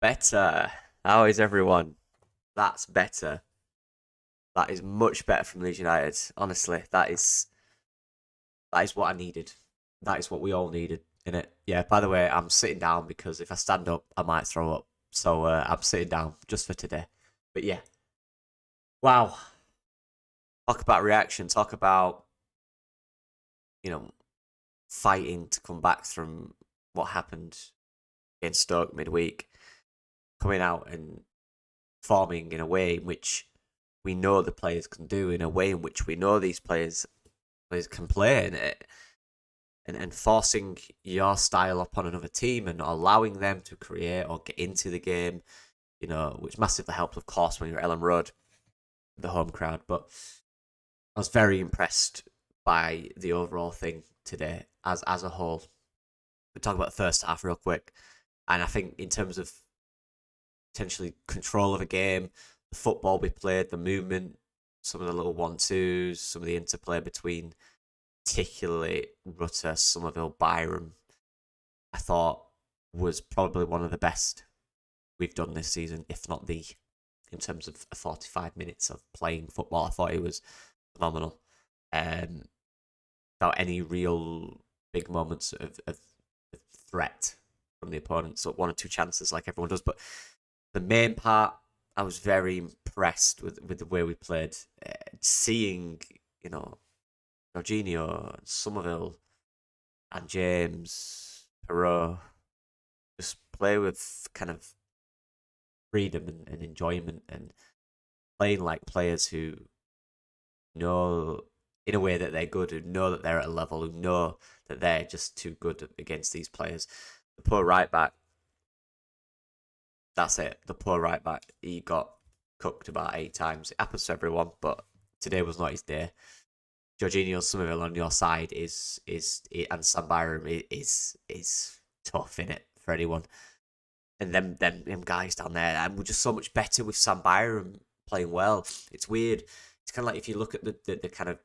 Better. How is everyone? That's better. That is much better from Leeds United. Honestly, that is what I needed. That is what we all needed in it. Yeah. By the way, I'm sitting down because if I stand up, I might throw up. So I'm sitting down just for today. But yeah. Wow. Talk about reaction. Talk about you know fighting to come back from what happened against Stoke midweek, coming out and forming in a way in which we know the players can do, in a way in which we know these players can play in it, and forcing your style upon another team and not allowing them to create or get into the game, which massively helped, of course, when you're at Ellen Road, the home crowd. But I was very impressed by the overall thing today as a whole. We talk about the first half real quick, and I think in terms of potentially control of a game, the football we played, the movement, some of the little 1-2s, some of the interplay between particularly Rutter, Somerville, Byram, I thought was probably one of the best we've done this season, if not the, in terms of 45 minutes of playing football. I thought it was phenomenal. Without any real big moments of threat from the opponent. So one or two chances like everyone does. But the main part, I was very impressed with the way we played. Seeing, Jorginho, Somerville, and James, Perot just play with kind of freedom and enjoyment and playing like players who know in a way that they're good, who know that they're at a level, who know that they're just too good against these players. The poor right back, that's it. The poor right back, he got cooked about 8 times. It happens to everyone, but today was not his day. Jorginho Somerville on your side is and Sam Byram is tough in it for anyone. And them guys down there, and we're just so much better with Sam Byram playing well. It's weird. It's kind of like if you look at the kind of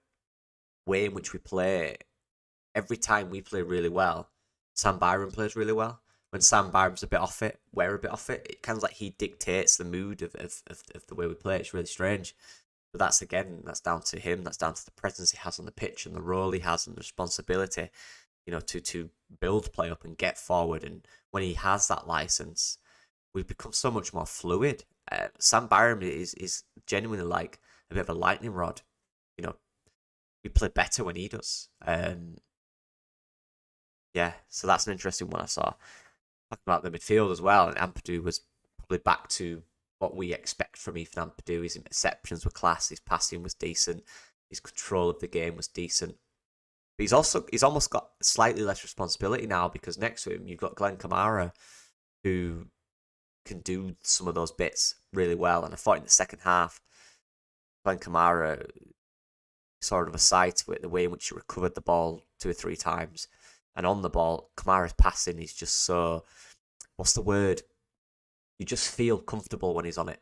way in which we play. Every time we play really well, Sam Byram plays really well. When Sam Byram's a bit off it, we're a bit off it. It kind of like he dictates the mood of the way we play. It's really strange. But that's down to him. That's down to the presence he has on the pitch and the role he has and the responsibility, to build play up and get forward. And when he has that license, we've become so much more fluid. Sam Byram is genuinely like a bit of a lightning rod. We play better when he does. Yeah, so that's an interesting one I saw. Talking about the midfield as well, and Ampadu was probably back to what we expect from Ethan Ampadu. His interceptions were class, his passing was decent, his control of the game was decent. But he's almost got slightly less responsibility now because next to him you've got Glenn Kamara, who can do some of those bits really well. And I thought in the second half, Glenn Kamara sort of a sight to it, the way in which he recovered the ball 2 or 3 times. And on the ball, Kamara's passing is just so, what's the word? You just feel comfortable when he's on it.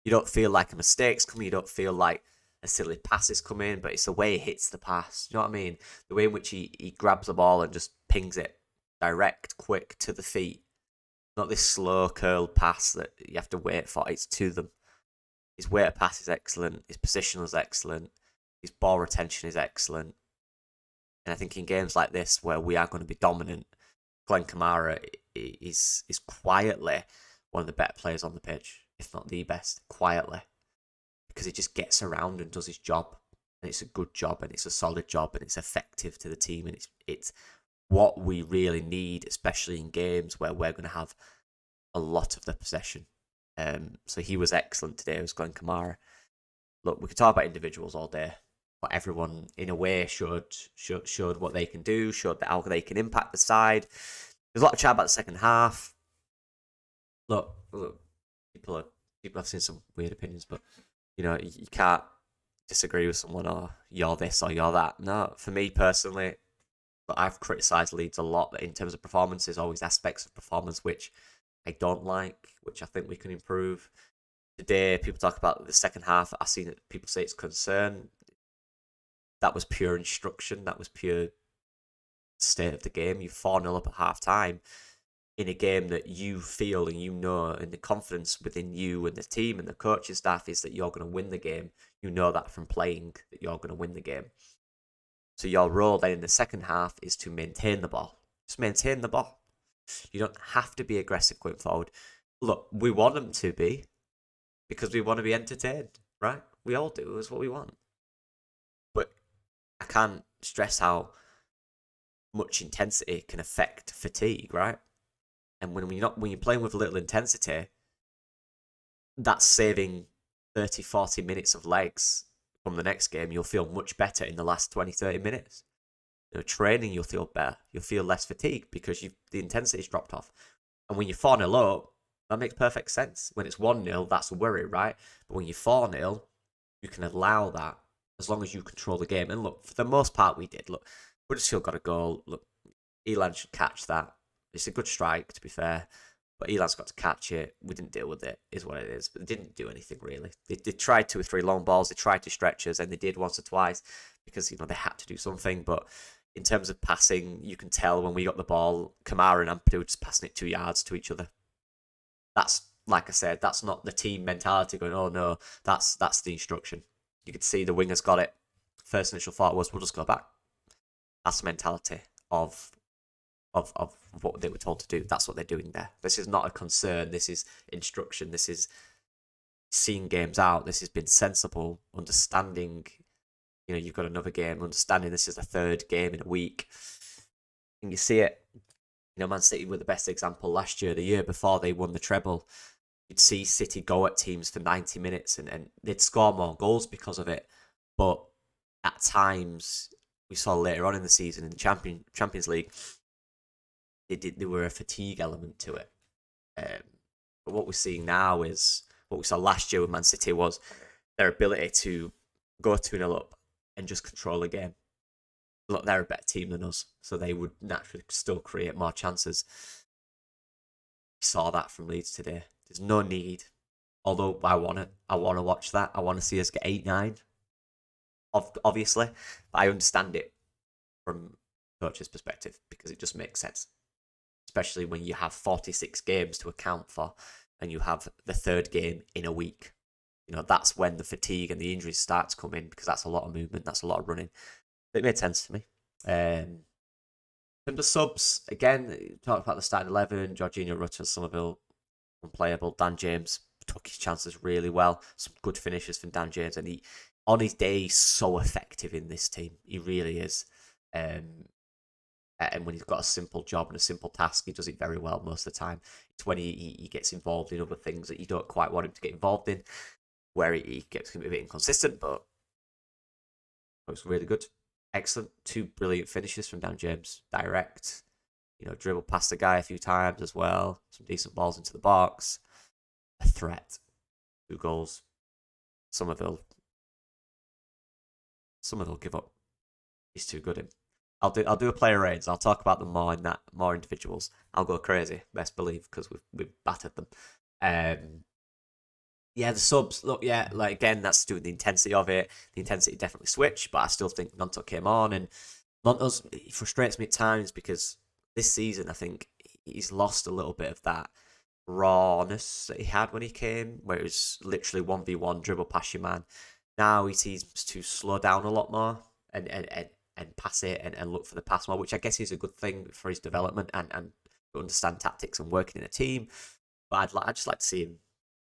You don't feel like a mistake's coming. You don't feel like a silly pass is coming, but it's the way he hits the pass. You know what I mean? The way in which he grabs the ball and just pings it direct, quick, to the feet. Not this slow, curled pass that you have to wait for. It's to them. His weight of pass is excellent. His position is excellent. His ball retention is excellent. And I think in games like this, where we are going to be dominant, Glenn Kamara is quietly one of the better players on the pitch, if not the best, quietly. Because he just gets around and does his job. And it's a good job, and it's a solid job, and it's effective to the team. And it's what we really need, especially in games where we're going to have a lot of the possession. So he was excellent today, was Glenn Kamara. Look, we could talk about individuals all day. But everyone, in a way, showed what they can do, showed how they can impact the side. There's a lot of chat about the second half. Look, people have seen some weird opinions, but you can't disagree with someone or you're this or you're that. No, for me personally, I've criticised Leeds a lot in terms of performances. Always aspects of performance which I don't like, which I think we can improve. Today, people talk about the second half. I've seen people say it's concern. That was pure instruction. That was pure state of the game. You 4-0 up at half time. in a game that you feel and you know, and the confidence within you and the team and the coaching staff is that you're going to win the game. You know that from playing that you're going to win the game. So your role then in the second half is to maintain the ball. Just maintain the ball. You don't have to be aggressive going forward. Look, we want them to be because we want to be entertained, right? We all do. It's what we want. But I can't stress how much intensity can affect fatigue, right? And when you're playing with little intensity, that's saving 30, 40 minutes of legs from the next game. You'll feel much better in the last 20, 30 minutes. Training, you'll feel better. You'll feel less fatigued because the intensity's dropped off. And when you're 4-0 up, that makes perfect sense. When it's 1-0, that's a worry, right? But when you're 4-0, you can allow that as long as you control the game. And look, for the most part, we did. Look, Huddersfield got a goal. Look, Elan should catch that. It's a good strike, to be fair. But Elan's got to catch it. We didn't deal with it, is what it is. But they didn't do anything, really. They tried 2 or 3 long balls. They tried to stretch us, and they did once or twice because, they had to do something. But in terms of passing, you can tell when we got the ball, Kamara and Ampadu were just passing it 2 yards to each other. That's, like I said, that's not the team mentality going, oh no, that's the instruction. You could see the wingers got it. First initial thought was, we'll just go back. That's the mentality of what they were told to do. That's what they're doing there. This is not a concern. This is instruction. This is seeing games out. This has been sensible, understanding, you've got another game, understanding this is the 3rd game in a week. And you see it, Man City were the best example last year. The year before they won the treble, you'd see City go at teams for 90 minutes and they'd score more goals because of it. But at times, we saw later on in the season in the Champions League, there were a fatigue element to it. But what we're seeing now is what we saw last year with Man City was their ability to go 2-0 up and just control the game. Look, they're a better team than us, so they would naturally still create more chances. We saw that from Leeds today. There's no need, although I want to watch that. I want to see us get 8-9, obviously. But I understand it from coach's perspective because it just makes sense. Especially when you have 46 games to account for and you have the 3rd game in a week. That's when the fatigue and the injuries start to come in because that's a lot of movement, that's a lot of running. It made sense to me. In terms of subs, again, talked about the starting 11, Jorginho, Rutter, Somerville, unplayable. Dan James took his chances really well. Some good finishes from Dan James, and he, on his day, he's so effective in this team. He really is. And when he's got a simple job and a simple task, he does it very well most of the time. It's when he gets involved in other things that you don't quite want him to get involved in, where he gets a bit inconsistent, but it was really good. Excellent. 2 brilliant finishes from Dan James. Direct. Dribble past the guy a few times as well. Some decent balls into the box. A threat. 2 goals. Somerville give up. He's too good. I'll do a player ratings. I'll talk about them more individuals. I'll go crazy, best believe, because we've battered them. The subs, look, again, that's to do with the intensity of it. The intensity definitely switched, but I still think Nonto came on, and Nonto's, he frustrates me at times because this season, I think he's lost a little bit of that rawness that he had when he came, where it was literally 1v1, dribble past your man. Now he seems to slow down a lot more and pass it and look for the pass more, which I guess is a good thing for his development and understand tactics and working in a team. But I'd just like to see him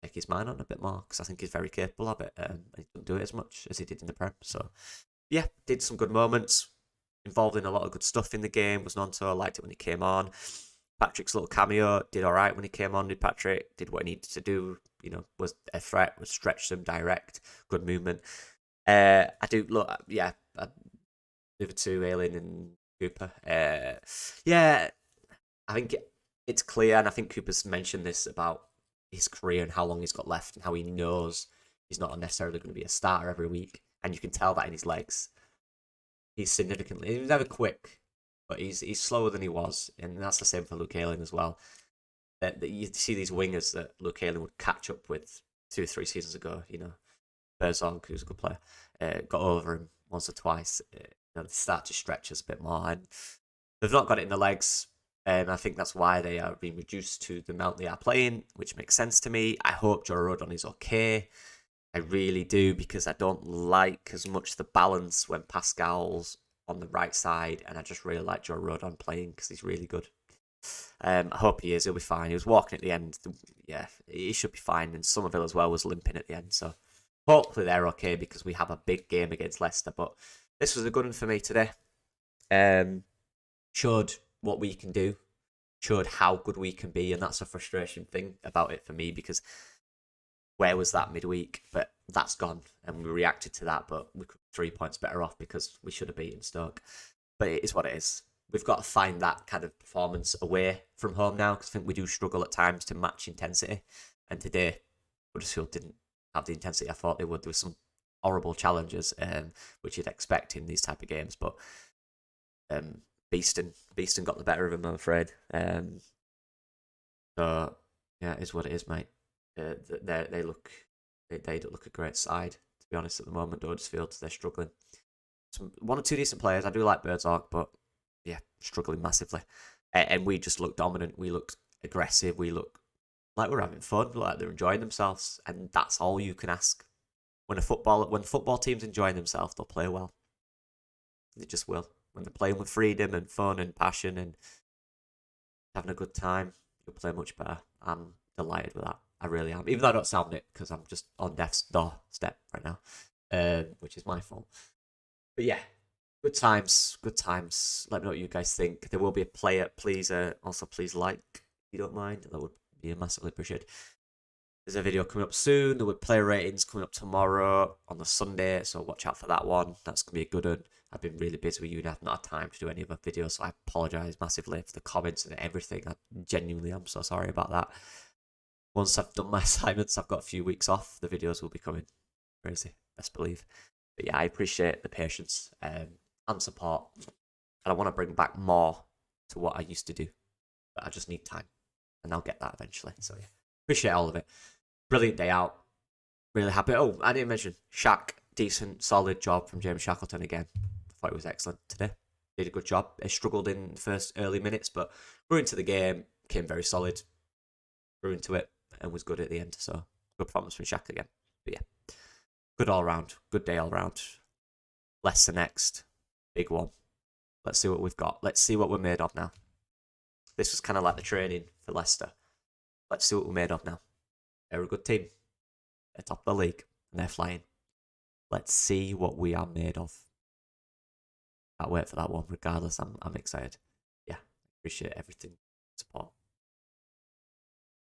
take his mind on a bit more because I think he's very capable of it. And he doesn't do it as much as he did in the Prem. So, yeah, did some good moments, involved in a lot of good stuff in the game. Was Nonto, I liked it when he came on. Patrick's little cameo did all right when he came on. Did Patrick, did what he needed to do. Was a threat, was stretched them, direct, good movement. I do look, the other 2, Aileen and Cooper. I think it's clear, and I think Cooper's mentioned this about his career and how long he's got left and how he knows he's not necessarily going to be a starter every week. And you can tell that in his legs. He's never quick, but he's slower than he was. And that's the same for Luke Ayling as well. That you see these wingers that Luke Ayling would catch up with 2 or 3 seasons ago, Berzog, who's a good player, got over him once or twice. They start to stretch us a bit more. And they've not got it in the legs. I think that's why they are being reduced to the amount they are playing, which makes sense to me. I hope Joe Rodon is okay. I really do, because I don't like as much the balance when Pascal's on the right side, and I just really like Joe Rodon playing because he's really good. I hope he is. He'll be fine. He was walking at the end. Yeah, he should be fine. And Somerville as well was limping at the end. So hopefully they're okay, because we have a big game against Leicester. But this was a good one for me today. Showed what we can do, showed how good we can be, and that's a frustration thing about it for me, because where was that midweek? But that's gone, and we reacted to that, but we could be 3 points better off because we should have beaten Stoke. But it is what it is. We've got to find that kind of performance away from home now, because I think we do struggle at times to match intensity. And today, Huddersfield didn't have the intensity I thought they would. There were some horrible challenges, which you'd expect in these type of games. But Beeston got the better of him, I'm afraid. So yeah, it is what it is, mate. They look a great side, to be honest, at the moment. Huddersfield, they're struggling. One or two decent players. I do like Birdsark, but yeah, struggling massively. And we just look dominant. We look aggressive. We look like we're having fun. Like they're enjoying themselves, and that's all you can ask. When football teams enjoying themselves, they'll play well. They just will. When they're playing with freedom and fun and passion and having a good time, you'll play much better. I'm delighted with that. I really am. Even though I don't sound it, because I'm just on death's doorstep right now, which is my fault. But yeah, good times. Let me know what you guys think. There will be a player. Please like, if you don't mind. That would be massively appreciated. There's a video coming up soon. There will be player ratings coming up tomorrow on the Sunday, so watch out for that one. That's going to be a good one. I've been really busy with uni. I've not had time to do any other videos, so I apologise massively for the comments and everything. I'm so sorry about that. Once I've done my assignments, I've got a few weeks off. The videos will be coming. Crazy, best believe. But yeah, I appreciate the patience and support. And I want to bring back more to what I used to do. But I just need time. And I'll get that eventually. So yeah, appreciate all of it. Brilliant day out. Really happy. Oh, I didn't mention Shaq. Decent, solid job from James Shackleton again. I thought it was excellent today. Did a good job. He struggled in the first early minutes, but grew into the game. Came very solid. Grew into it and was good at the end. So good performance from Shaq again. But yeah, good all round. Good day all round. Leicester next. Big one. Let's see what we've got. Let's see what we're made of now. This was kind of like the training for Leicester. Let's see what we're made of now. They're a good team. They're top of the league and they're flying. Let's see what we are made of. Can't wait for that one. Regardless, I'm excited. Yeah, appreciate everything.